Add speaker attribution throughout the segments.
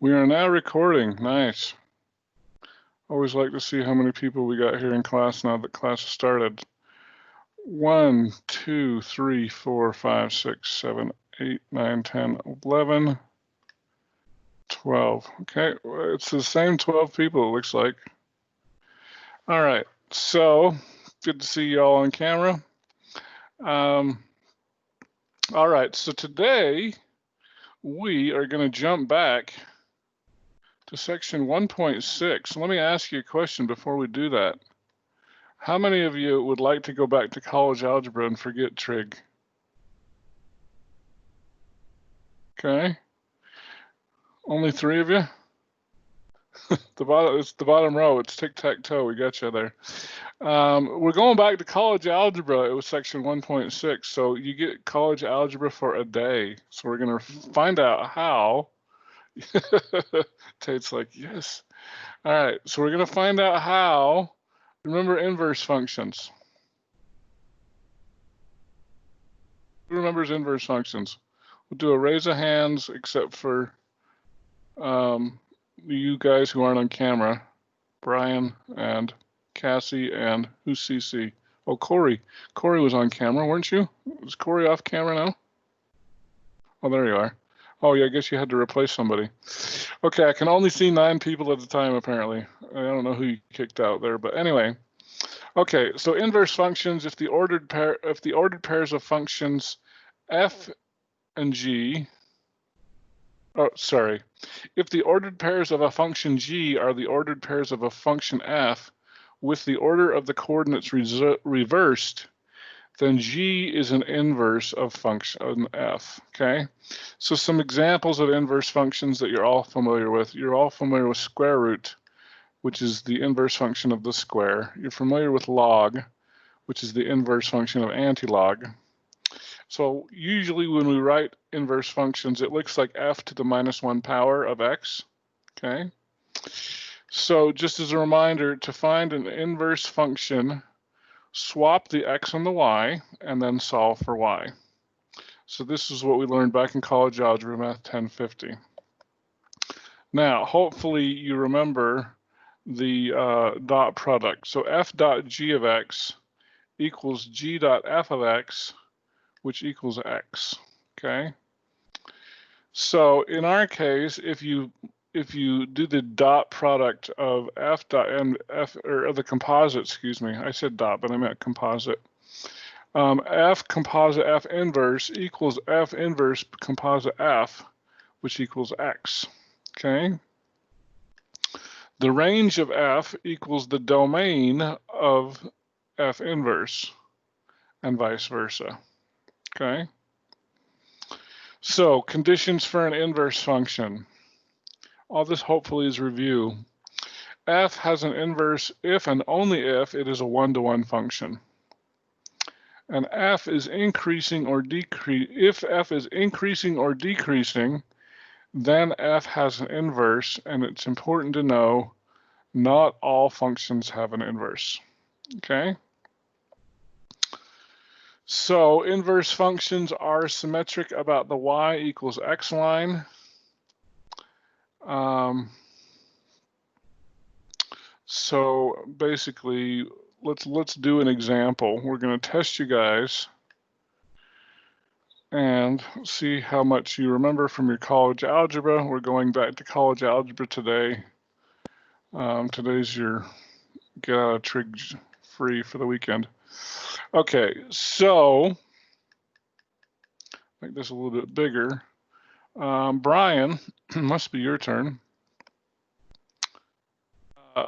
Speaker 1: We are now recording. Nice. Always like to see how many people we got here in class now that class has started. 1, 2, 3, 4, 5, 6, 7, 8, 9, 10, 11, 12. Okay, it's the same 12 people, it looks like. All right, so good to see you all on camera. All right, so today we are going to jump back to section 1.6. Let me ask you a question before we do that. How many of you would like to go back to college algebra and forget trig? Okay. Only 3 of you? It's the bottom row. It's tic-tac-toe. We got you there. We're going back to college algebra. It was section 1.6. So you get college algebra for a day. So we're going to find out how. Tate's like, yes. All right. So we're going to find out how. Remember inverse functions. Who remembers inverse functions? We'll do a raise of hands, except for you guys who aren't on camera. Brian and Cassie and who's CC? Oh, Corey. Corey was on camera, weren't you? Is Corey off camera now? Oh, there you are. Oh, yeah, I guess you had to replace somebody. Okay, I can only see 9 people at a time, apparently. I don't know who you kicked out there, but anyway. Okay, so inverse functions, if the ordered pairs of functions f and g, oh, sorry. If the ordered pairs of a function g are the ordered pairs of a function f with the order of the coordinates reversed, then g is an inverse of function f, okay? So some examples of inverse functions that you're all familiar with. You're all familiar with square root, which is the inverse function of the square. You're familiar with log, which is the inverse function of antilog. So usually when we write inverse functions, it looks like f to the -1 power of x, okay? So just as a reminder, to find an inverse function, swap the x and the y, and then solve for y. So this is what we learned back in college algebra, math 1050. Now, hopefully you remember the dot product. So f dot g of x equals g dot f of x, which equals x, okay? So in our case, if you do the dot product of f dot and f, or of the composite, excuse me, I said dot, but I meant composite. F composite f inverse equals f inverse composite f, which equals x, okay? The range of f equals the domain of f inverse, and vice versa, okay? So conditions for an inverse function. All this hopefully is review. F has an inverse if and only if it is a one-to-one function. And f is increasing or decreasing. If f is increasing or decreasing, then f has an inverse, and it's important to know not all functions have an inverse, okay? So inverse functions are symmetric about the y equals x line. So basically, let's do an example. We're going to test you guys and see how much you remember from your college algebra. We're going back to college algebra today. Today's your get out of trig free for the weekend. Okay, so make this a little bit bigger. Brian, must be your turn.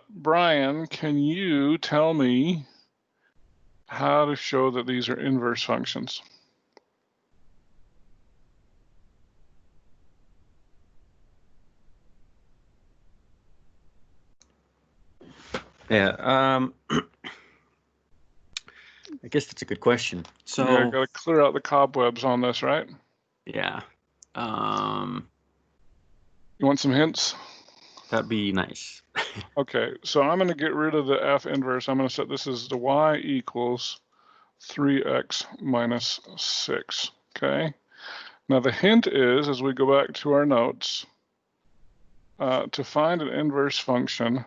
Speaker 1: Brian, can you tell me how to show that these are inverse functions?
Speaker 2: Yeah, I guess that's a good question. So
Speaker 1: yeah, got to clear out the cobwebs on this, right?
Speaker 2: Yeah.
Speaker 1: You want some hints?
Speaker 2: That'd be nice.
Speaker 1: Okay, so I'm going to get rid of the f inverse. I'm going to set this as the y equals 3x minus 6, okay? Now the hint is, as we go back to our notes, To find an inverse function,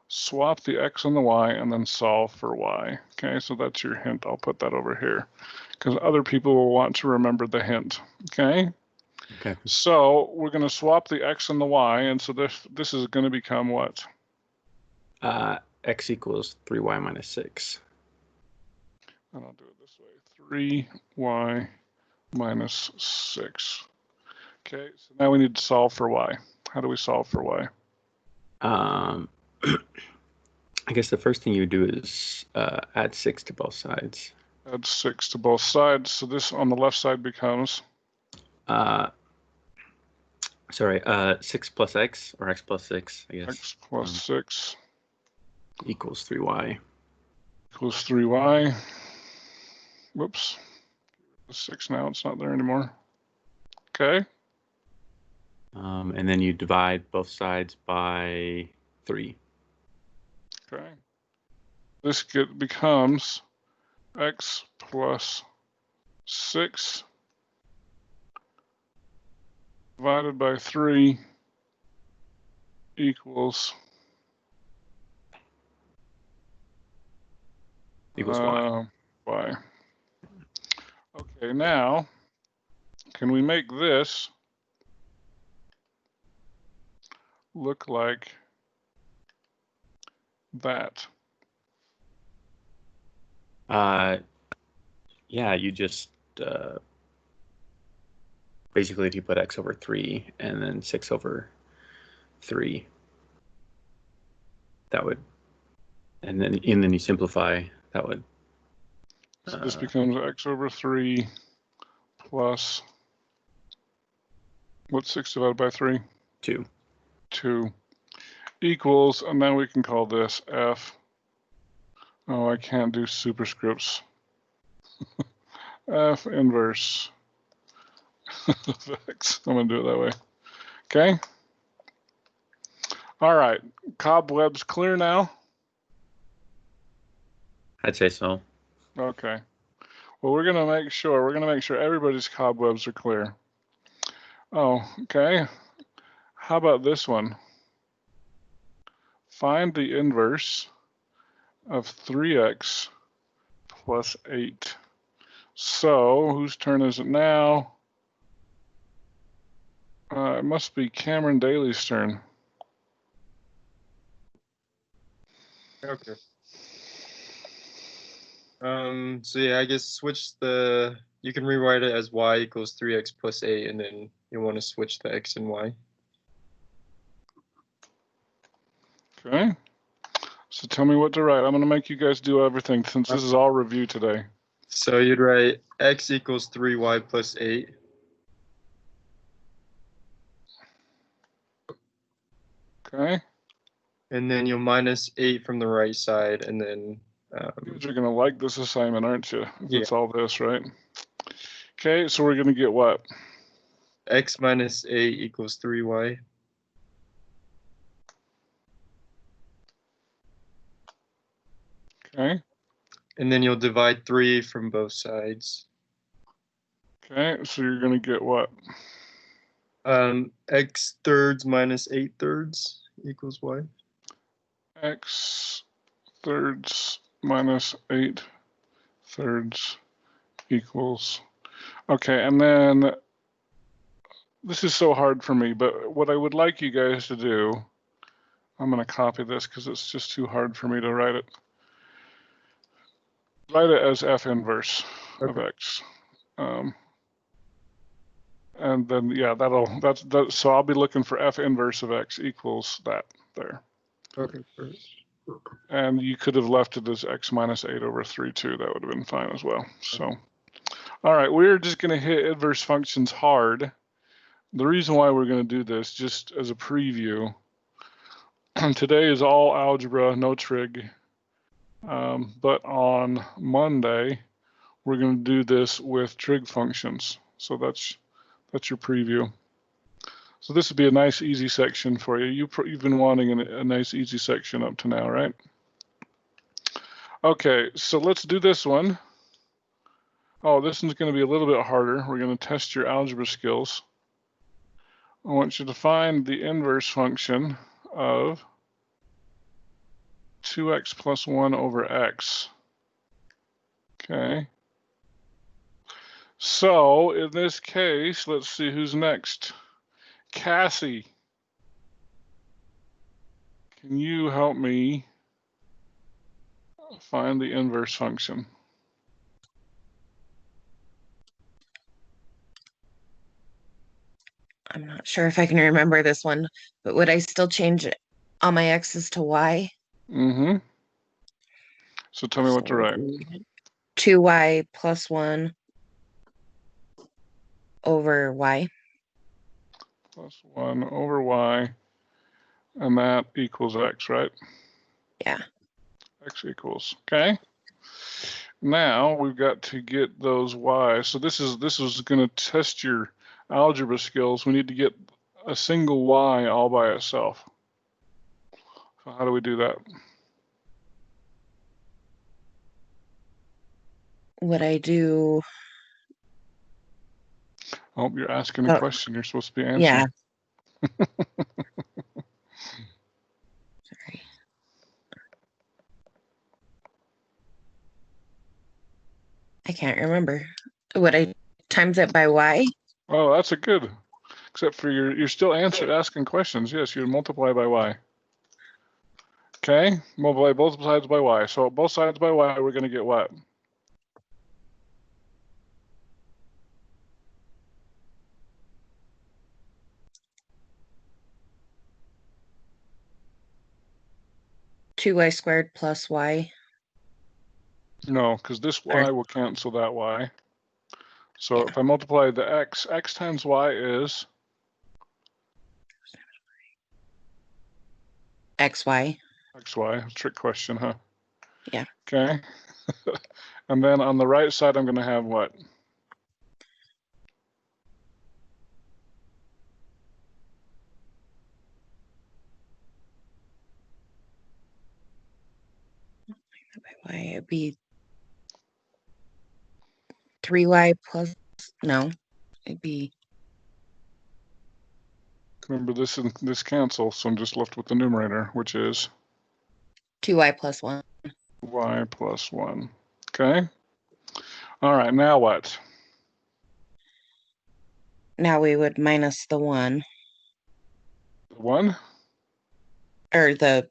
Speaker 1: swap the x and the y and then solve for y. Okay, so that's your hint. I'll put that over here because other people will want to remember the hint. Okay.
Speaker 2: Okay.
Speaker 1: So we're going to swap the x and the y, and so this is going to become what?
Speaker 2: X equals 3y minus 6.
Speaker 1: And I'll do it this way: 3y minus 6. Okay, so now we need to solve for y. How do we solve for y?
Speaker 2: I guess the first thing you do is add 6 to both sides.
Speaker 1: Add 6 to both sides. So this on the left side becomes?
Speaker 2: 6 plus x, or x plus 6, I guess.
Speaker 1: X plus 6.
Speaker 2: Equals 3y.
Speaker 1: Equals 3y. Whoops. The 6 now, it's not there anymore. Okay.
Speaker 2: And then you divide both sides by 3.
Speaker 1: Okay. This becomes x plus 6 divided by 3 equals
Speaker 2: Y.
Speaker 1: y. Okay, now can we make this look like that?
Speaker 2: Yeah, you just basically if you put x over 3 and then 6 over 3, that would, and then you simplify, that would.
Speaker 1: So this becomes x over 3 plus, what's 6 divided by 3?
Speaker 2: 2.
Speaker 1: 2 equals, and then we can call this f. Oh, I can't do superscripts. F inverse of x. I'm going to do it that way. Okay. All right. Cobwebs clear now?
Speaker 2: I'd say so.
Speaker 1: Okay. Well, we're going to make sure everybody's cobwebs are clear. Oh, okay. How about this one? Find the inverse of 3x plus 8. So, whose turn is it now? It must be Cameron Daly's turn.
Speaker 3: Okay. So yeah, I guess you can rewrite it as y equals 3x plus 8, and then you want to switch the x and y.
Speaker 1: Okay. So tell me what to write. I'm going to make you guys do everything since this is all review today.
Speaker 3: So you'd write x equals 3y plus 8.
Speaker 1: Okay.
Speaker 3: And then you'll minus 8 from the right side, and then
Speaker 1: You guys are going to like this assignment, aren't you?
Speaker 3: Yeah.
Speaker 1: It's all this, right? Okay, so we're going to get what?
Speaker 3: x minus 8 equals 3y.
Speaker 1: Okay.
Speaker 3: And then you'll divide 3 from both sides.
Speaker 1: Okay, so you're going to get what?
Speaker 3: X thirds minus 8 thirds equals y.
Speaker 1: X thirds minus 8 thirds equals. Okay, and then this is so hard for me, but what I would like you guys to do, I'm going to copy this because it's just too hard for me to write it. Write it as f inverse of x. And then, yeah, so I'll be looking for f inverse of x equals that there.
Speaker 3: Okay, perfect.
Speaker 1: And you could have left it as x minus 8 over 3 too. That would have been fine as well. So, all right, we're just going to hit inverse functions hard. The reason why we're going to do this, just as a preview, today is all algebra, no trig. But on Monday, we're going to do this with trig functions. So that's your preview. So this would be a nice, easy section for you. You've been wanting a nice, easy section up to now, right? Okay, so let's do this one. Oh, this one's going to be a little bit harder. We're going to test your algebra skills. I want you to find the inverse function of 2x plus 1 over x. Okay. So in this case, let's see who's next. Cassie, can you help me find the inverse function?
Speaker 4: I'm not sure if I can remember this one, but would I still change all my x's to y?
Speaker 1: Mm-hmm. So tell me what to write.
Speaker 4: 2y plus 1 over y.
Speaker 1: Plus 1 over y, and that equals x, right?
Speaker 4: Yeah.
Speaker 1: X equals, okay? Now we've got to get those y's. So this is going to test your algebra skills. We need to get a single y all by itself. So how do we do that?
Speaker 4: Would I do?
Speaker 1: Oh, you're asking a question you're supposed to be answering.
Speaker 4: Yeah. Sorry. I can't remember. Would I times it by y?
Speaker 1: Oh, that's a good. Except for you're still asking questions. Yes, you multiply by y. Okay, multiply both sides by y. So both sides by y, we're going to get what?
Speaker 4: Two y squared plus y.
Speaker 1: No, because this y will cancel that y. So
Speaker 4: Yeah.
Speaker 1: if I multiply the x times y is
Speaker 4: xy.
Speaker 1: xy. Trick question, huh?
Speaker 4: Yeah.
Speaker 1: Okay. And then on the right side, I'm going to have what?
Speaker 4: By y, it'd be 3y plus, no, it'd be,
Speaker 1: Remember this cancels, so I'm just left with the numerator, which is
Speaker 4: 2y plus 1.
Speaker 1: y plus 1. Okay. All right, now what?
Speaker 4: Now we would minus the 1.
Speaker 1: 1?
Speaker 4: Or the,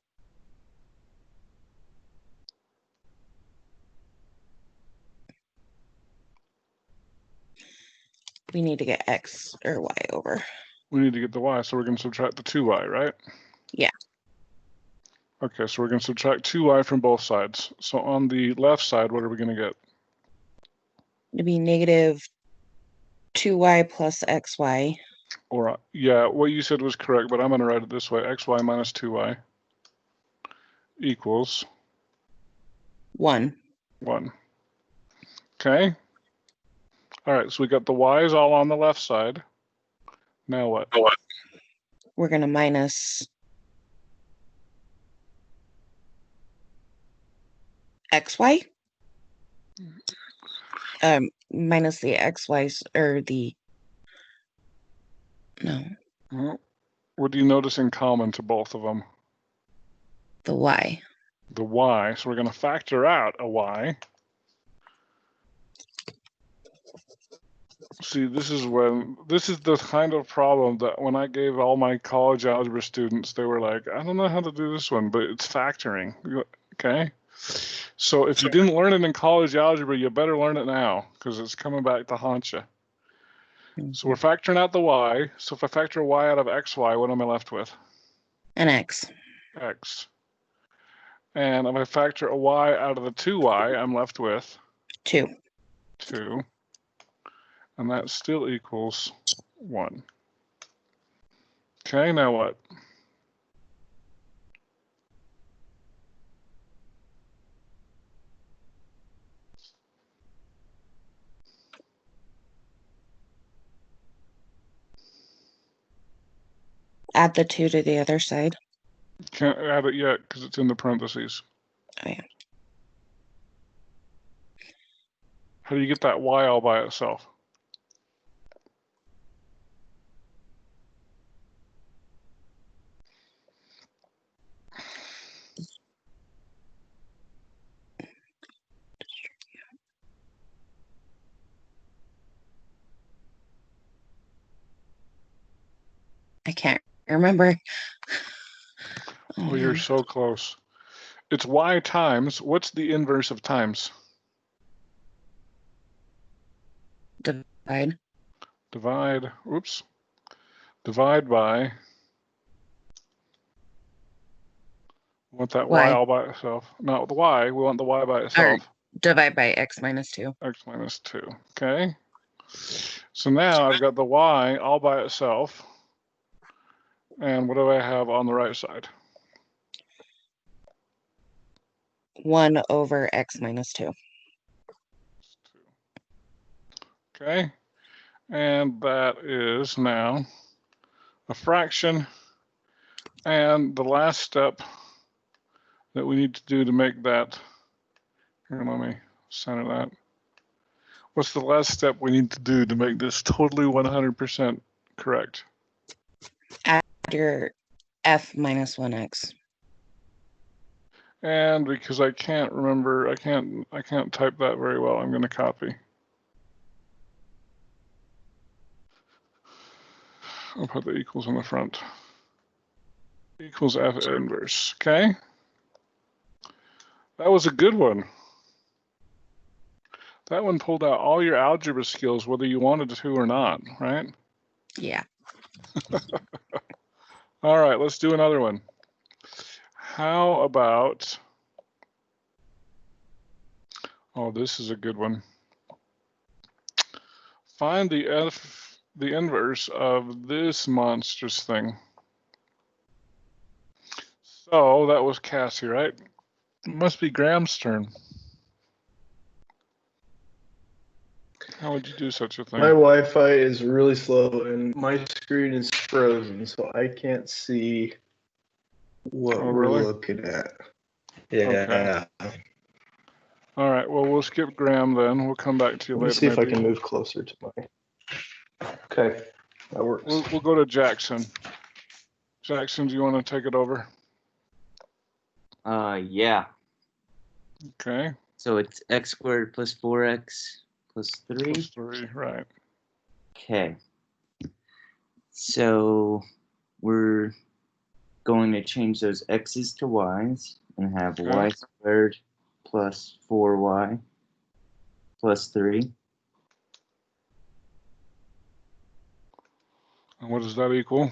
Speaker 4: we need to get x or y over.
Speaker 1: We need to get the y, so we're going to subtract the 2y, right?
Speaker 4: Yeah.
Speaker 1: Okay, so we're going to subtract 2y from both sides. So on the left side, what are we going to get?
Speaker 4: It'd be negative 2y plus xy.
Speaker 1: Or, yeah, what you said was correct, but I'm going to write it this way. xy minus 2y equals
Speaker 4: 1.
Speaker 1: 1. Okay. All right, so we got the y's all on the left side. Now what?
Speaker 4: We're going to minus xy. Minus the xy's or the, no,
Speaker 1: Well, what do you notice in common to both of them?
Speaker 4: the y.
Speaker 1: The y. So we're going to factor out a y. See, this is the kind of problem that when I gave all my college algebra students, they were like, I don't know how to do this one, but it's factoring. Okay. So if you didn't learn it in college algebra, you better learn it now because it's coming back to haunt you. So we're factoring out the y. So if I factor a y out of xy, what am I left with?
Speaker 4: An x.
Speaker 1: X. And if I factor a y out of the 2y, I'm left with
Speaker 4: 2.
Speaker 1: 2. And that still equals 1. Okay, now what?
Speaker 4: Add the 2 to the other side.
Speaker 1: Can't add it yet because it's in the parentheses.
Speaker 4: Oh, yeah.
Speaker 1: How do you get that y all by itself?
Speaker 4: I can't remember.
Speaker 1: Oh, you're so close. It's y times. What's the inverse of times?
Speaker 4: Divide.
Speaker 1: Divide. Oops. Divide by. We want that y
Speaker 4: Y.
Speaker 1: all by itself. Not the y. We want the y by
Speaker 4: Or
Speaker 1: itself.
Speaker 4: divide by x minus 2.
Speaker 1: X minus 2. Okay. So now I've got the y all by itself. And what do I have on the right side?
Speaker 4: 1 over x minus 2.
Speaker 1: Okay. And that is now a fraction. And the last step that we need to do to make that, here, let me center that. What's the last step we need to do to make this totally 100% correct?
Speaker 4: Add your f minus 1x.
Speaker 1: And because I can't remember, I can't type that very well, I'm going to copy. I'll put the equals in the front. Equals f inverse, okay? That was a good one. That one pulled out all your algebra skills, whether you wanted to or not, right?
Speaker 4: Yeah.
Speaker 1: All right, let's do another one. How about, oh, this is a good one. Find the inverse of this monstrous thing. So that was Cassie, right? It must be Graham's turn. How would you do such a thing?
Speaker 5: My Wi-Fi is really slow and my screen is frozen, so I can't see what
Speaker 1: Oh,
Speaker 5: we're
Speaker 1: really?
Speaker 5: looking at. Yeah.
Speaker 1: Okay. All right, well, we'll skip Graham then. We'll come back to you
Speaker 5: Let me
Speaker 1: later.
Speaker 5: see if I
Speaker 1: maybe.
Speaker 5: can move closer to my. Okay, that works.
Speaker 1: We'll go to Jackson. Jackson, do you want to take it over?
Speaker 6: Yeah.
Speaker 1: Okay.
Speaker 6: So it's x squared plus 4x plus 3.
Speaker 1: Plus 3, right.
Speaker 6: Okay. So we're going to change those x's to y's and have
Speaker 1: Okay.
Speaker 6: y squared plus 4y plus 3.
Speaker 1: And what does that equal?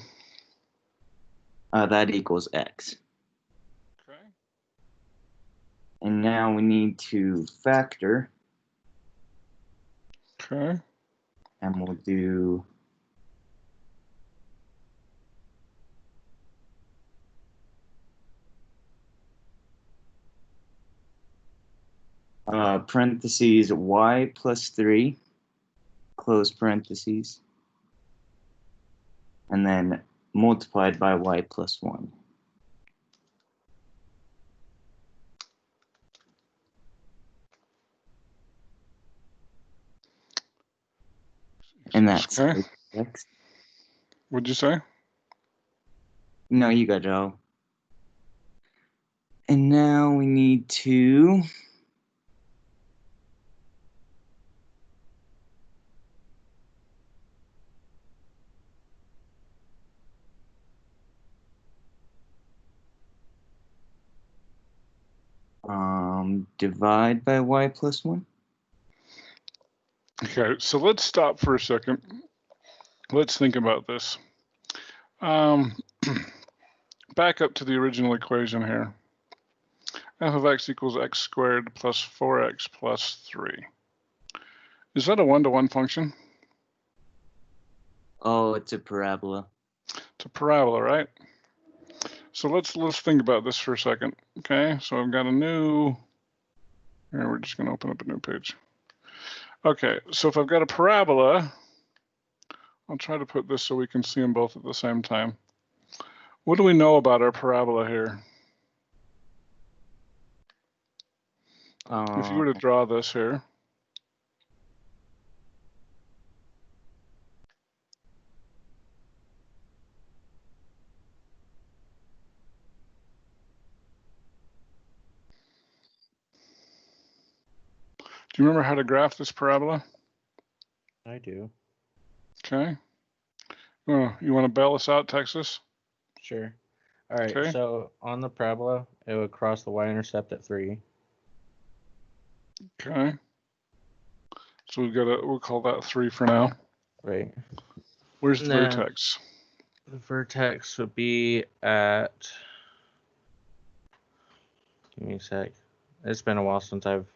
Speaker 6: That equals x.
Speaker 1: Okay.
Speaker 6: And now we need to factor,
Speaker 1: Okay.
Speaker 6: and we'll do parentheses y plus 3, close parentheses, and then multiplied by y plus 1. And that's
Speaker 1: Okay.
Speaker 6: x.
Speaker 1: What'd you say?
Speaker 6: No, you got it all. And now we need to divide by y plus 1.
Speaker 1: Okay, so let's stop for a second. Let's think about this. Back up to the original equation here. F of x equals x squared plus 4x plus 3. Is that a one-to-one function?
Speaker 6: Oh, it's a parabola.
Speaker 1: It's a parabola, right? So let's think about this for a second. Okay, so I've got a new, here we're just gonna open up a new page. Okay, so if I've got a parabola, I'll try to put this so we can see them both at the same time. What do we know about our parabola here? If you were to draw this here. Do you remember how to graph this parabola?
Speaker 2: I do.
Speaker 1: Okay. You want to bail us out, Texas?
Speaker 7: Sure. All right.
Speaker 1: Okay.
Speaker 7: So on the parabola, it would cross the y-intercept at 3.
Speaker 1: Okay. So we'll call that 3 for now.
Speaker 7: Right.
Speaker 1: Where's the
Speaker 7: Nah.
Speaker 1: vertex?
Speaker 7: The vertex would be at. Give me a sec. It's been a while since I've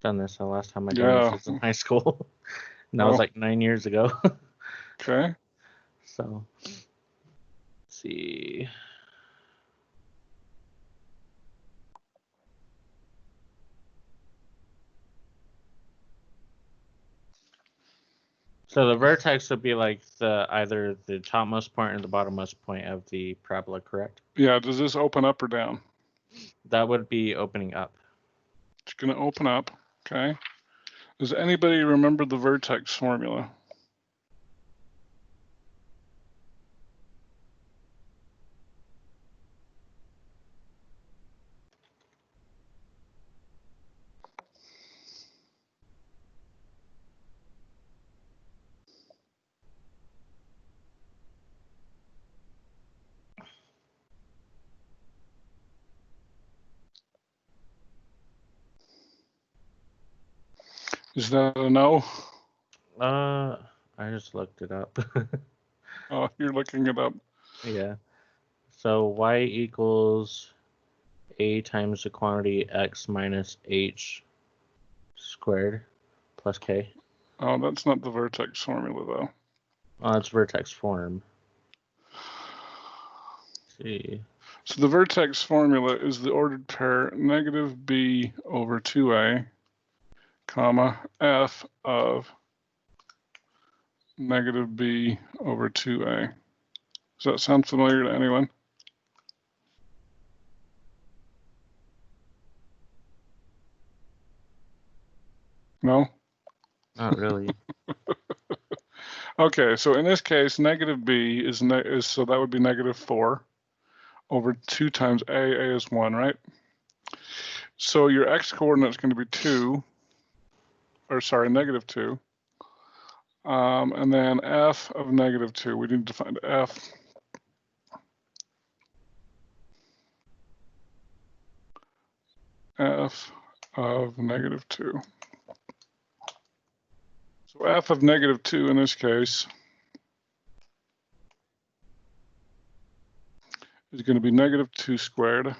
Speaker 7: done this. The last time I done
Speaker 1: Yeah.
Speaker 7: this was in high school. And that was
Speaker 1: Well.
Speaker 7: like 9 years ago.
Speaker 1: Okay.
Speaker 7: So, let's see. So the vertex would be like either the topmost point or the bottommost point of the parabola, correct?
Speaker 1: Yeah. Does this open up or down?
Speaker 7: That would be opening up.
Speaker 1: It's going to open up. Okay. Does anybody remember the vertex formula? Is that a no?
Speaker 7: I just looked it up.
Speaker 1: Oh, you're looking it up.
Speaker 7: Yeah. So y equals a times the quantity x minus h squared plus k.
Speaker 1: Oh, that's not the vertex formula, though.
Speaker 7: Oh, it's vertex form. Let's see.
Speaker 1: So the vertex formula is the ordered pair negative b over 2a, comma, f of negative b over 2a. Does that sound familiar to anyone? No?
Speaker 7: Not really.
Speaker 1: Okay, so in this case, negative b is so that would be negative 4 over 2 times a. A is 1, right? So your x coordinate is going to be 2, or sorry, negative 2. And then f of negative 2, we need to find f of negative 2. So f of negative 2 in this case is going to be negative 2 squared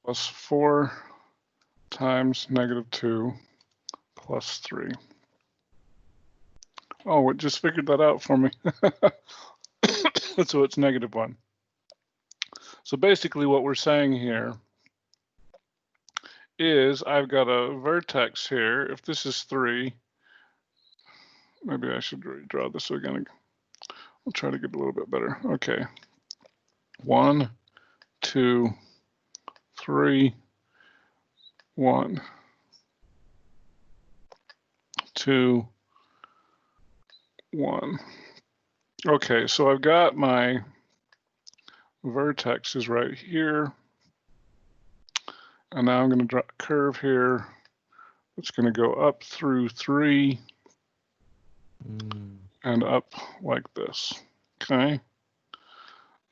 Speaker 1: plus 4 times negative 2 plus 3. Oh, it just figured that out for me. So it's negative 1. So basically what we're saying here is I've got a vertex here. If this is 3, maybe I should redraw this again. I'll try to get a little bit better. Okay. 1, 2, 3, 1, 2, 1. Okay, so I've got my vertexes right here. And now I'm going to draw a curve here. It's going to go up through 3 and up like this. Okay.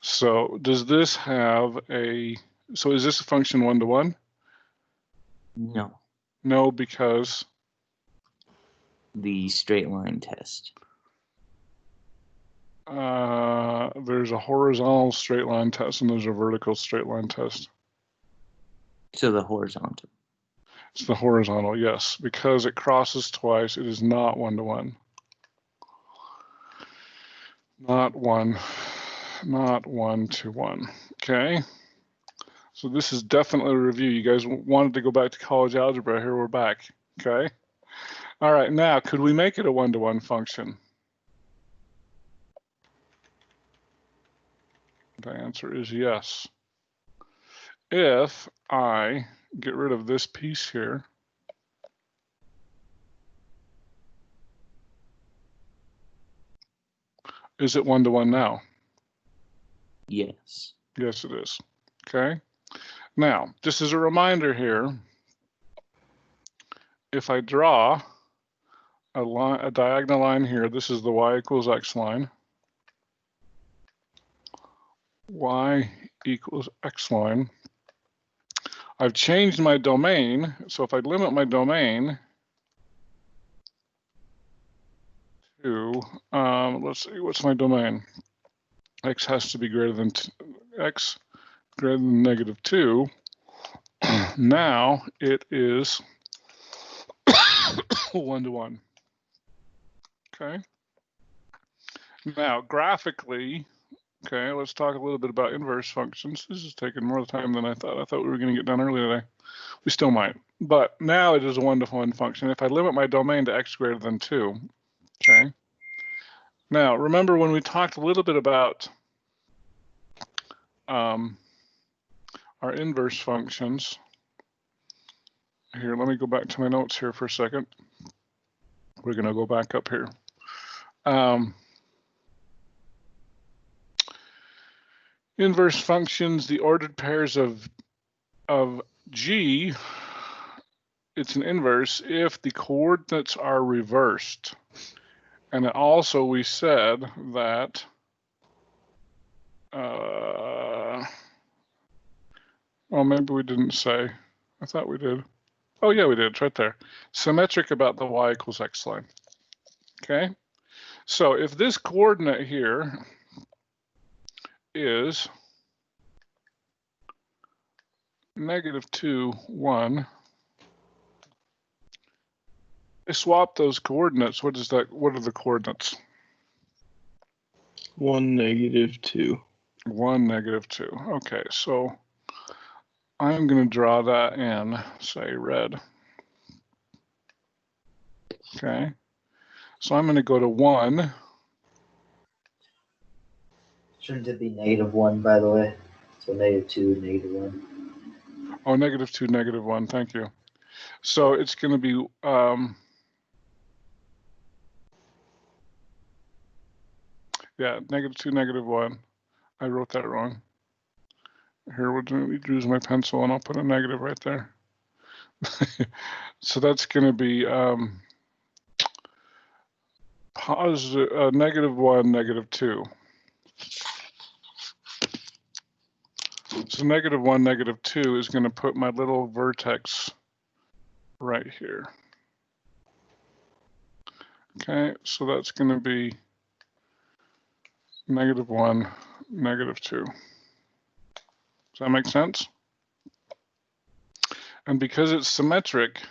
Speaker 1: So does this have so is this a function 1-to-1?
Speaker 6: No.
Speaker 1: No, because
Speaker 6: The straight line test.
Speaker 1: there's a horizontal straight line test and there's a vertical straight line test.
Speaker 6: So the horizontal.
Speaker 1: It's the horizontal, yes. Because it crosses twice, it is not 1-to-1. Not 1-to-1. Okay. So this is definitely a review. You guys wanted to go back to college algebra. Here we're back. Okay. All right. Now, could we make it a 1-to-1 function? The answer is yes. If I get rid of this piece here, is it 1-to-1 now?
Speaker 6: Yes.
Speaker 1: Yes, it is. Okay. Now, just as a reminder here, if I draw a diagonal line here. This is the y equals x line. Y equals x line. I've changed my domain. So if I limit my domain to, let's see, what's my domain? X has to be greater than x greater than -2. Now it is 1-to-1. Okay. Now graphically, okay, let's talk a little bit about inverse functions. This is taking more time than I thought. I thought we were going to get done early today. We still might, but now it is a 1-to-1 function. If I limit my domain to x greater than 2, okay. Now remember when we talked a little bit about our inverse functions. Here, let me go back to my notes here for a second. We're going to go back up here. Inverse functions, the ordered pairs of G, it's an inverse if the coordinates are reversed. And also we said that well, maybe we didn't say. I thought we did. Oh yeah, we did. It's right there. Symmetric about the y equals x line. Okay. So if this coordinate here is -2, 1, I swap those coordinates. What is that? What are the coordinates?
Speaker 5: 1, -2.
Speaker 1: 1, -2. Okay, so I'm going to draw that in, say, red. Okay, so I'm going to go to 1.
Speaker 8: Shouldn't it be -1, by the way? So -2, -1.
Speaker 1: Oh, -2, -1. Thank you. So it's going to be yeah, -2, -1. I wrote that wrong. Here, we'll use my pencil and I'll put a negative right there. So that's going to be positive, -1, -2. So -1, -2 is going to put my little vertex right here. Okay, so that's going to be -1, -2. Does that make sense? And because it's symmetric,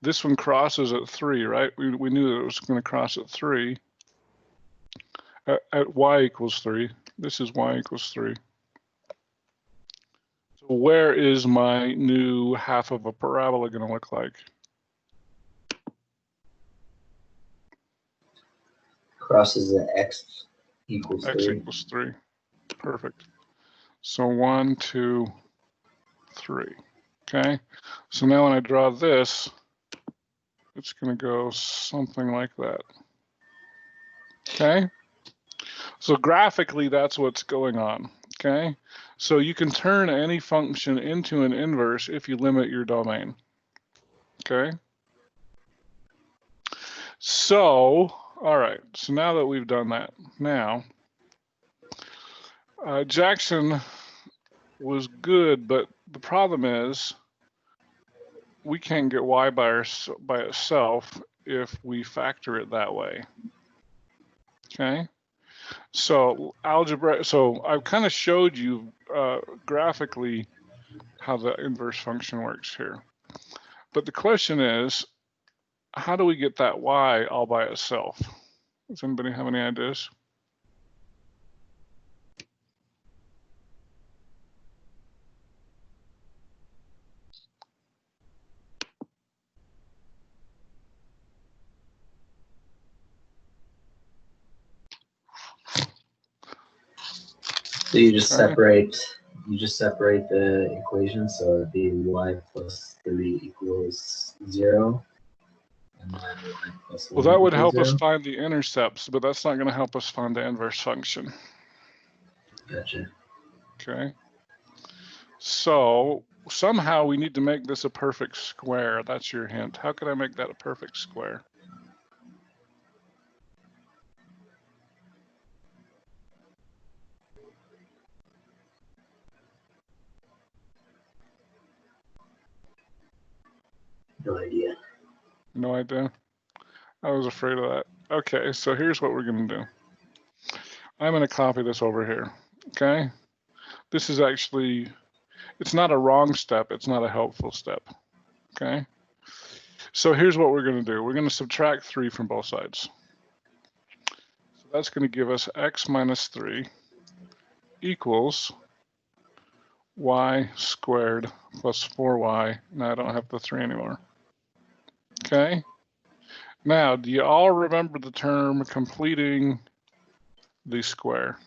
Speaker 1: this one crosses at 3, right? We knew that it was going to cross at 3. At y equals 3. This is y equals 3. So where is my new half of a parabola going to look like?
Speaker 8: Crosses at x equals
Speaker 1: X
Speaker 8: 3.
Speaker 1: equals 3. Perfect. So 1, 2, 3. Okay. So now when I draw this, it's going to go something like that. Okay. So graphically, that's what's going on. Okay. So you can turn any function into an inverse if you limit your domain. Okay. So, all right. So now that we've done that, now Jackson was good, but the problem is we can't get y by itself if we factor it that way. Okay. So algebra. So I've kind of showed you graphically how the inverse function works here. But the question is, how do we get that y all by itself? Does anybody have any ideas?
Speaker 8: So you just separate the equation, so it'd be y plus 3 equals 0. And then y plus 1
Speaker 1: Well, that would
Speaker 8: equals
Speaker 1: help us
Speaker 8: 0.
Speaker 1: find the intercepts, but that's not going to help us find the inverse function.
Speaker 8: Gotcha.
Speaker 1: Okay. So somehow we need to make this a perfect square. That's your hint. How could I make that a perfect square?
Speaker 8: No idea.
Speaker 1: No idea. I was afraid of that. Okay, so here's what we're going to do. I'm going to copy this over here. Okay? This is actually, it's not a wrong step. It's not a helpful step. Okay? So here's what we're going to do. We're going to subtract 3 from both sides. So that's going to give us x minus 3 equals y squared plus 4y. Now I don't have the 3 anymore. Okay? Now, do you all remember the term completing the square?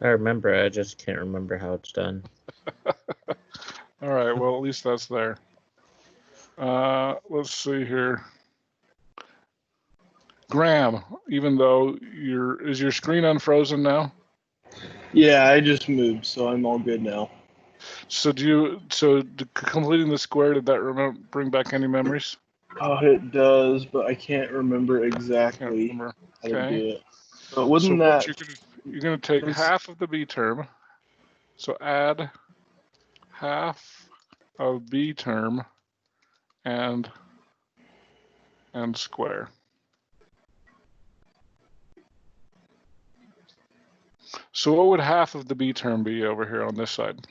Speaker 7: I remember. I just can't remember how it's done.
Speaker 1: All right, well, at least that's there. Let's see here. Graham, even though is your screen unfrozen now?
Speaker 5: Yeah, I just moved, so I'm all good now.
Speaker 1: So completing the square, did that bring back any memories?
Speaker 5: Oh, it does, but I can't remember
Speaker 1: Can't
Speaker 5: exactly
Speaker 1: remember.
Speaker 5: how to
Speaker 1: Okay.
Speaker 5: do it. But wouldn't
Speaker 1: So
Speaker 5: that
Speaker 1: you're gonna take
Speaker 5: Yes.
Speaker 1: half of the b term. So add half of b term and square. So what would half of the b term be over here on this side?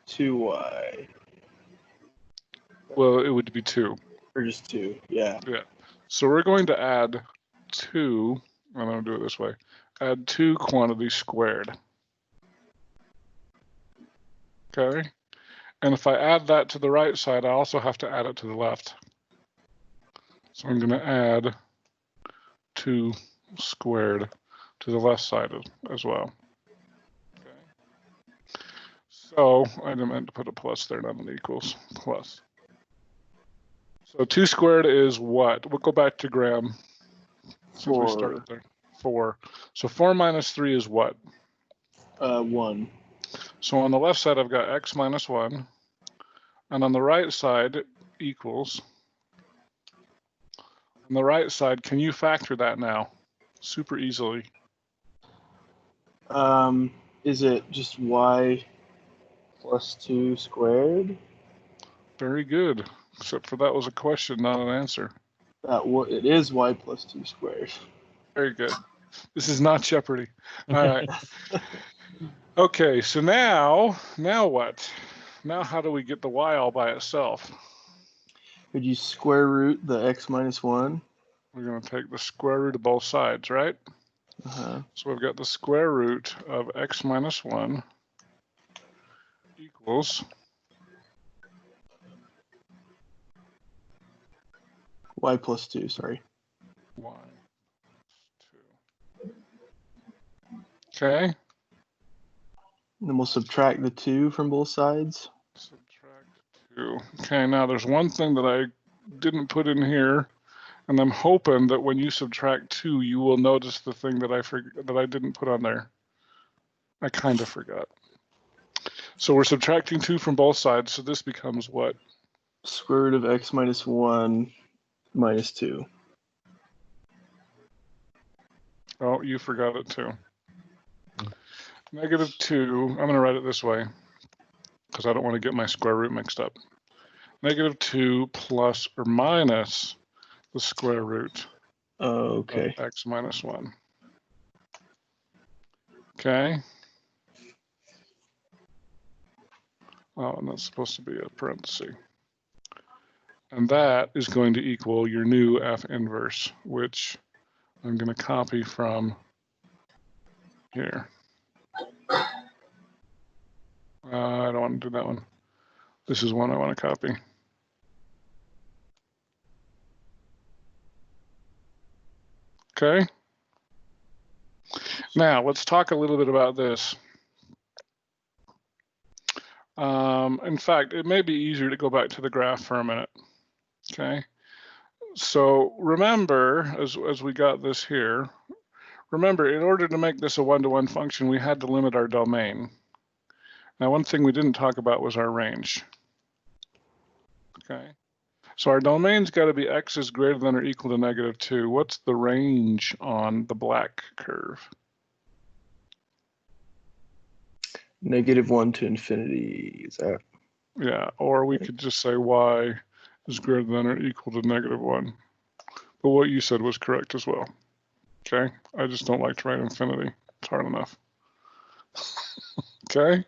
Speaker 5: 2y
Speaker 1: Well, it would be 2.
Speaker 5: or just 2? Yeah.
Speaker 1: Yeah. So we're going to add 2, I'm going to do it this way, add 2 quantities squared. Okay? And if I add that to the right side, I also have to add it to the left. So I'm going to add 2 squared to the left side as well. Okay. So I meant to put a plus there, not an equals, plus. So 2 squared is what? We'll go back to Graham. Since we started there. 4. So 4 minus 3 is what?
Speaker 5: 1.
Speaker 1: So on the left side, I've got x minus 1. And on the right side, equals. On the right side, can you factor that now? Super easily.
Speaker 5: Is it just y plus 2 squared?
Speaker 1: Very good. Except for that was a question, not an answer.
Speaker 5: It is y plus 2 squared.
Speaker 1: Very good. This is not Jeopardy. All right. Okay, so now what? Now how do we get the y all by itself?
Speaker 5: Could you square root the x minus 1?
Speaker 1: We're going to take the square root of both sides, right?
Speaker 5: Uh-huh.
Speaker 1: So we've got the square root of x minus 1 equals
Speaker 5: Y plus 2, sorry.
Speaker 1: y. 2. Okay.
Speaker 5: And then we'll subtract the 2 from both sides.
Speaker 1: Subtract 2. Okay, now there's one thing that I didn't put in here, and I'm hoping that when you subtract 2, you will notice the thing that I didn't put on there. I kind of forgot. So we're subtracting 2 from both sides, so this becomes what?
Speaker 5: Square root of x minus 1 minus 2.
Speaker 1: Oh, you forgot it too. Negative 2, I'm going to write it this way because I don't want to get my square root mixed up. Negative 2 plus or minus the square root
Speaker 5: Okay.
Speaker 1: of x minus 1. Okay. Oh, and that's supposed to be a parenthesis. And that is going to equal your new f inverse, which I'm going to copy from here. I don't want to do that one. This is one I want to copy. Okay. Now let's talk a little bit about this. In fact, it may be easier to go back to the graph for a minute. Okay. So remember, as we got this here, remember, in order to make this a one-to-one function, we had to limit our domain. Now, one thing we didn't talk about was our range. Okay. So our domain's got to be x is greater than or equal to negative 2. What's the range on the black curve?
Speaker 5: Negative 1 to infinity. Is that?
Speaker 1: Yeah, or we could just say y is greater than or equal to -1. But what you said was correct as well. Okay, I just don't like to write infinity. It's hard enough. Okay,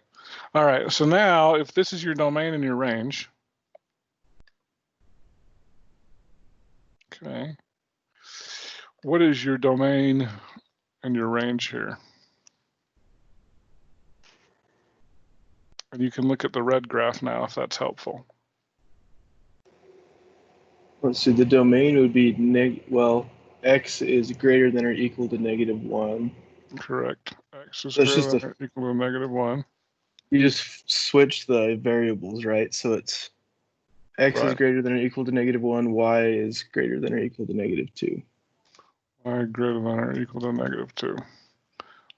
Speaker 1: all right, so now if this is your domain and your range, okay, what is your domain and your range here? And you can look at the red graph now if that's helpful.
Speaker 5: Let's see, the domain would be x is greater than or equal to -1.
Speaker 1: Correct. X is
Speaker 5: That's
Speaker 1: greater
Speaker 5: just
Speaker 1: than or equal to -1.
Speaker 5: You just switch the variables, right? So it's x is
Speaker 1: Right.
Speaker 5: greater than or equal to -1, y is greater than or equal to -2.
Speaker 1: Y greater than or equal to -2.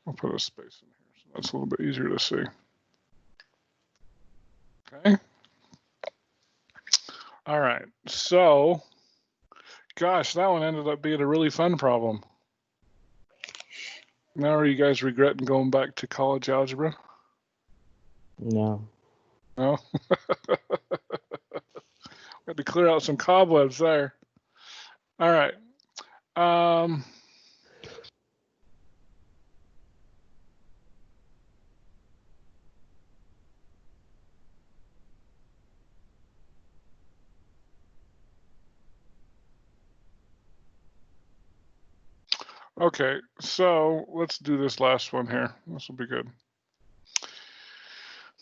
Speaker 1: I'll put a space in here so that's a little bit easier to see. Okay. All right. So, gosh, that one ended up being a really fun problem. Now are you guys regretting going back to college algebra?
Speaker 6: No.
Speaker 1: No? We had to clear out some cobwebs there. All right. Okay, so let's do this last one here. This will be good.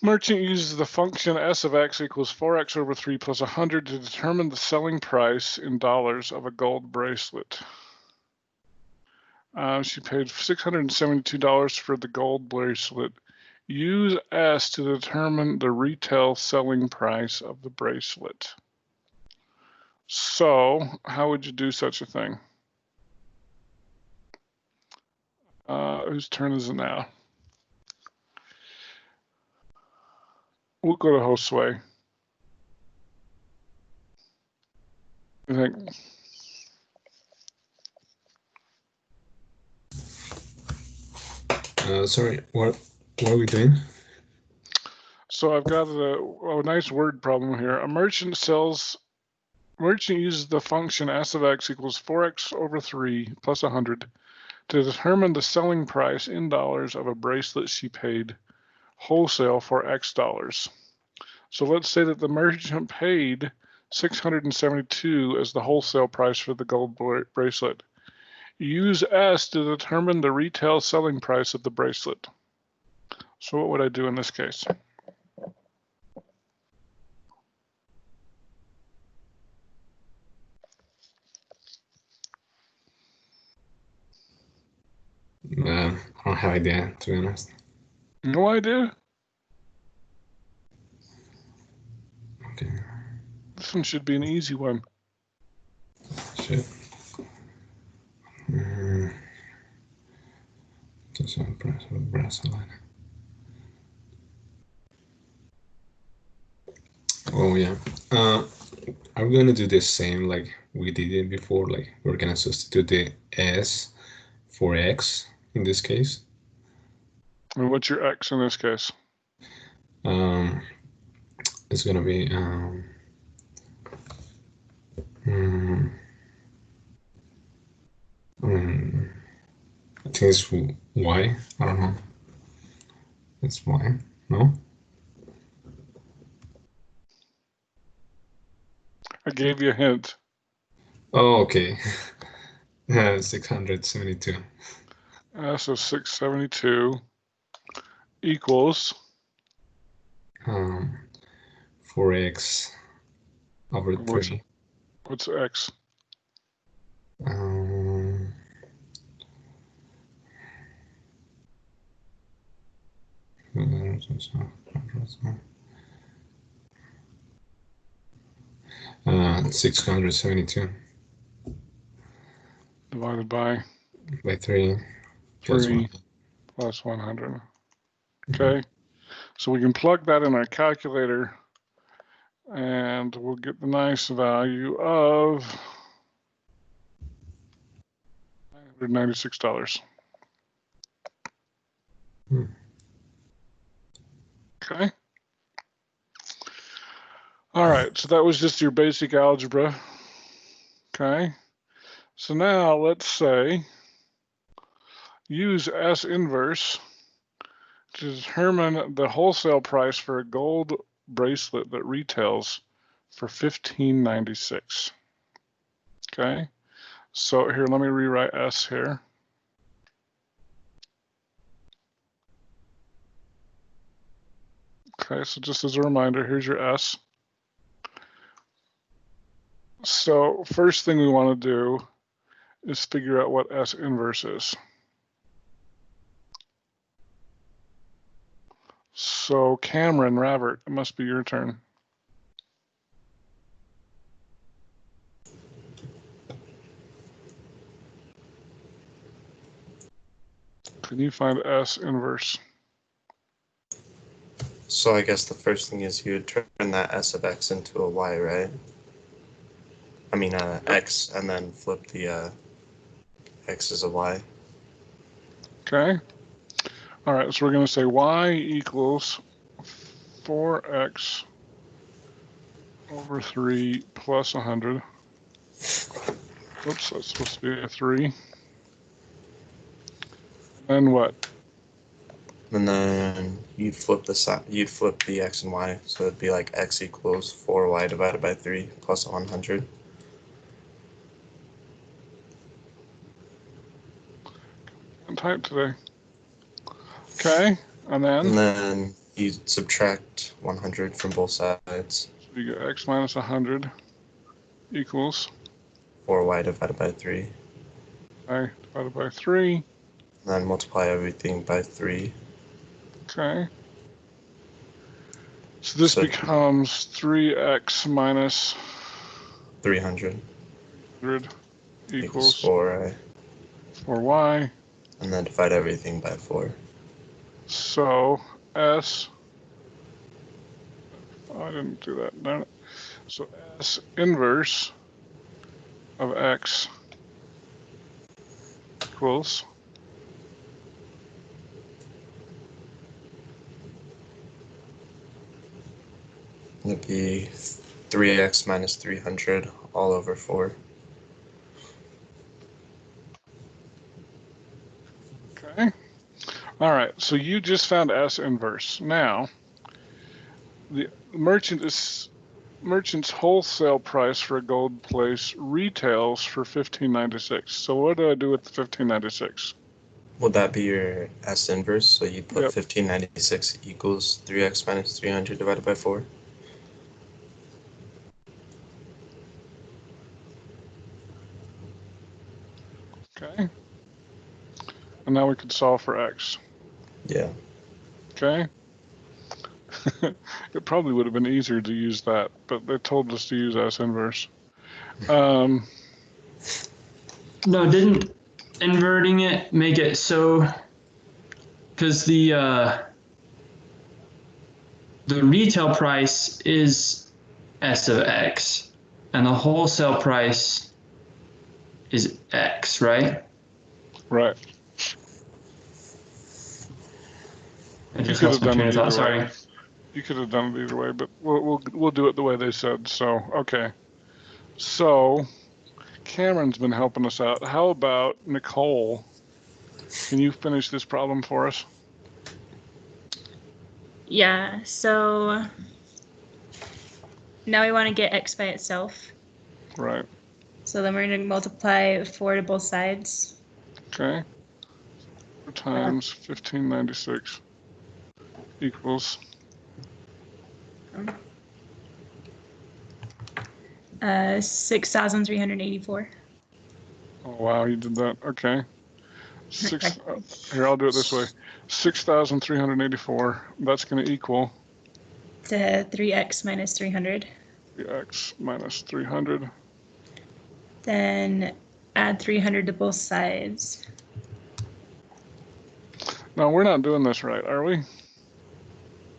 Speaker 1: Merchant uses the function s of x equals 4x over 3 plus 100 to determine the selling price in dollars of a gold bracelet. She paid $672 for the gold bracelet. Use S to determine the retail selling price of the bracelet. So, how would you do such a thing? Whose turn is it now? We'll go to Josue. I think.
Speaker 9: Sorry, what are we doing?
Speaker 1: So I've got a nice word problem here. A merchant uses the function s of x equals 4x over 3 plus 100 to determine the selling price in dollars of a bracelet she paid wholesale for X dollars. So let's say that the merchant paid $672 as the wholesale price for the gold bracelet. Use S to determine the retail selling price of the bracelet. So what would I do in this case?
Speaker 9: I don't have idea, to be honest.
Speaker 1: No idea?
Speaker 9: Okay.
Speaker 1: This one should be an easy one.
Speaker 9: Shit. Just on Bracelet. Oh yeah. I'm gonna do the same like we did it before. Like we're gonna substitute the S for X in this case.
Speaker 1: And what's your X in this case?
Speaker 9: It's gonna be I think it's Y. I don't know. It's Y. No.
Speaker 1: I gave you a hint.
Speaker 9: Oh, okay. 672.
Speaker 1: S of 672 equals
Speaker 9: 4x over 3.
Speaker 1: What's X?
Speaker 9: Um, 672
Speaker 1: Divided by
Speaker 9: by 3
Speaker 1: 3 plus 100. Okay, so we can plug that in our calculator and we'll get the nice value of $996. Okay. All right, so that was just your basic algebra. Okay. So now let's say use S inverse to determine the wholesale price for a gold bracelet that retails for $15.96. Okay. So here, let me rewrite S here. Okay, so just as a reminder, here's your S. So first thing we want to do is figure out what S inverse is. So Cameron, Robert, it must be your turn. Can you find S inverse?
Speaker 10: So I guess the first thing is you would turn that S of X into a Y, right? I mean X, and then flip the X as a Y.
Speaker 1: Okay. All right, so we're going to say Y equals 4X over 3 plus 100. Whoops, that's supposed to be a 3. And what?
Speaker 10: And then you'd flip the X and Y, so it'd be like X equals 4Y divided by 3 plus 100.
Speaker 1: I'm type today. Okay, and
Speaker 10: And
Speaker 1: then
Speaker 10: then you subtract 100 from both sides.
Speaker 1: so you get X minus 100 equals
Speaker 10: 4Y divided by 3.
Speaker 1: Y divided by 3.
Speaker 10: And then multiply everything by 3.
Speaker 1: Okay. So this becomes 3X minus
Speaker 10: 300
Speaker 1: 100
Speaker 10: equals
Speaker 1: equals
Speaker 10: 4Y.
Speaker 1: 4Y.
Speaker 10: And then divide everything by 4.
Speaker 1: So S, oh, I didn't do that. No. So S inverse of X equals
Speaker 10: It'd be 3X minus 300 all over 4.
Speaker 1: okay. All right, so you just found S inverse. Now, the merchant's wholesale price for a gold place retails for $15.96. So what do I do with the $15.96?
Speaker 10: Would that be your S inverse? So you put
Speaker 1: Yep.
Speaker 10: 1596 equals 3X minus 300 divided by 4?
Speaker 1: Okay. And now we could solve for X.
Speaker 10: Yeah.
Speaker 1: Okay. It probably would have been easier to use that, but they told us to use S inverse.
Speaker 11: No, didn't inverting it make it so? Because the retail price is S of X, and the wholesale price is X, right?
Speaker 1: Right.
Speaker 11: I just lost my train of thought. Sorry.
Speaker 1: You could have done it either way, but we'll do it the way they said. So okay. So Cameron's been helping us out. How about Nicole? Can you finish this problem for us?
Speaker 12: Yeah, so now we want to get X by itself.
Speaker 1: Right.
Speaker 12: So then we're going to multiply 4 to both sides.
Speaker 1: Okay. 4 times 1596 equals
Speaker 12: 6,384.
Speaker 1: Oh wow, you did that. Okay. Here, I'll do it this way. 6,384. That's going to equal
Speaker 12: to 3x minus 300.
Speaker 1: 3x minus 300.
Speaker 12: Then add 300 to both sides.
Speaker 1: No, we're not doing this right, are we?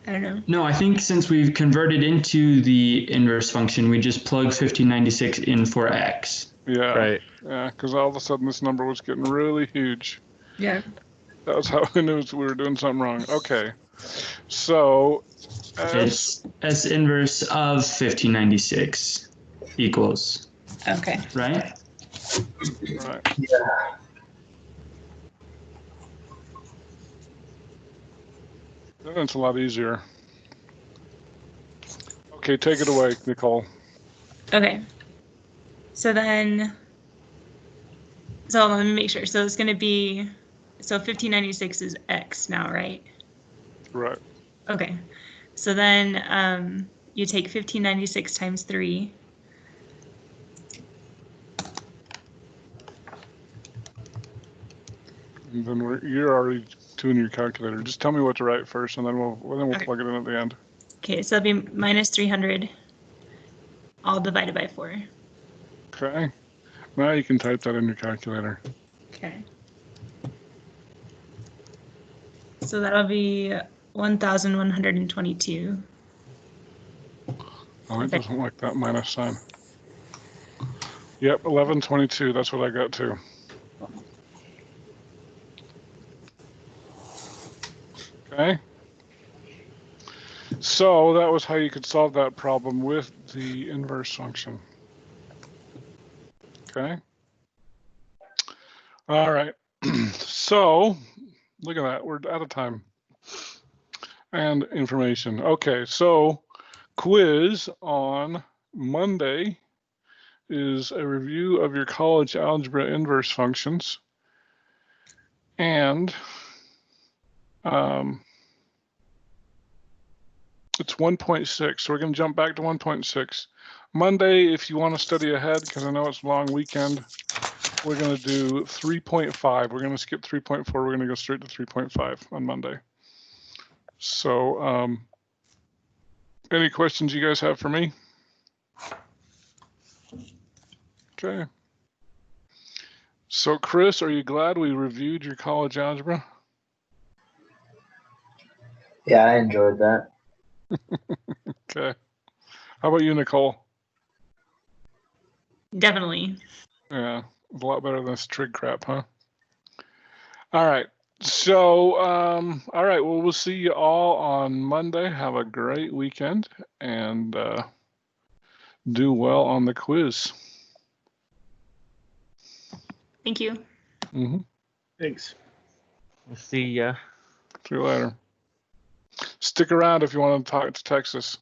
Speaker 12: I don't know.
Speaker 11: No, I think since we've converted into the inverse function, we just plug 1596 in for X.
Speaker 1: Yeah.
Speaker 7: Right.
Speaker 1: Yeah, because all of a sudden this number was getting really huge.
Speaker 12: Yeah.
Speaker 1: That was how we knew we were doing something wrong. Okay. So
Speaker 11: It's S inverse of 1596 equals,
Speaker 12: Okay.
Speaker 11: right?
Speaker 1: Right.
Speaker 8: Yeah.
Speaker 1: Then it's a lot easier. Okay, take it away, Nicole.
Speaker 12: Okay. So then, so let me make sure. So it's going to be, so 1596 is X now, right?
Speaker 1: Right.
Speaker 12: Okay. So then you take 1596 times 3.
Speaker 1: And then you're already doing your calculator. Just tell me what to write first, and then we'll
Speaker 12: Okay.
Speaker 1: plug it in at the end.
Speaker 12: Okay, so that'll be minus 300 all divided by 4.
Speaker 1: Okay. Now you can type that in your calculator.
Speaker 12: Okay. So that'll be 1,122.
Speaker 1: Oh, it doesn't like that minus sign. Yep, 1122. That's what I got too. Okay. So that was how you could solve that problem with the inverse function. Okay. All right. So look at that. We're out of time and information. Okay. So quiz on Monday is a review of your college algebra inverse functions. And it's 1.6, so we're going to jump back to 1.6. Monday, if you want to study ahead, because I know it's a long weekend, we're going to do 3.5. We're going to skip 3.4. We're going to go straight to 3.5 on Monday. So any questions you guys have for me? Okay. So Chris, are you glad we reviewed your college algebra?
Speaker 8: Yeah, I enjoyed that.
Speaker 1: Okay. How about you, Nicole?
Speaker 12: Definitely.
Speaker 1: Yeah, a lot better than this trig crap, huh? All right. So, all right. Well, we'll see you all on Monday. Have a great weekend and do well on the quiz.
Speaker 12: Thank you.
Speaker 1: Mm-hmm.
Speaker 5: Thanks.
Speaker 7: We'll see ya.
Speaker 1: See you later. Stick around if you want to talk to Texas.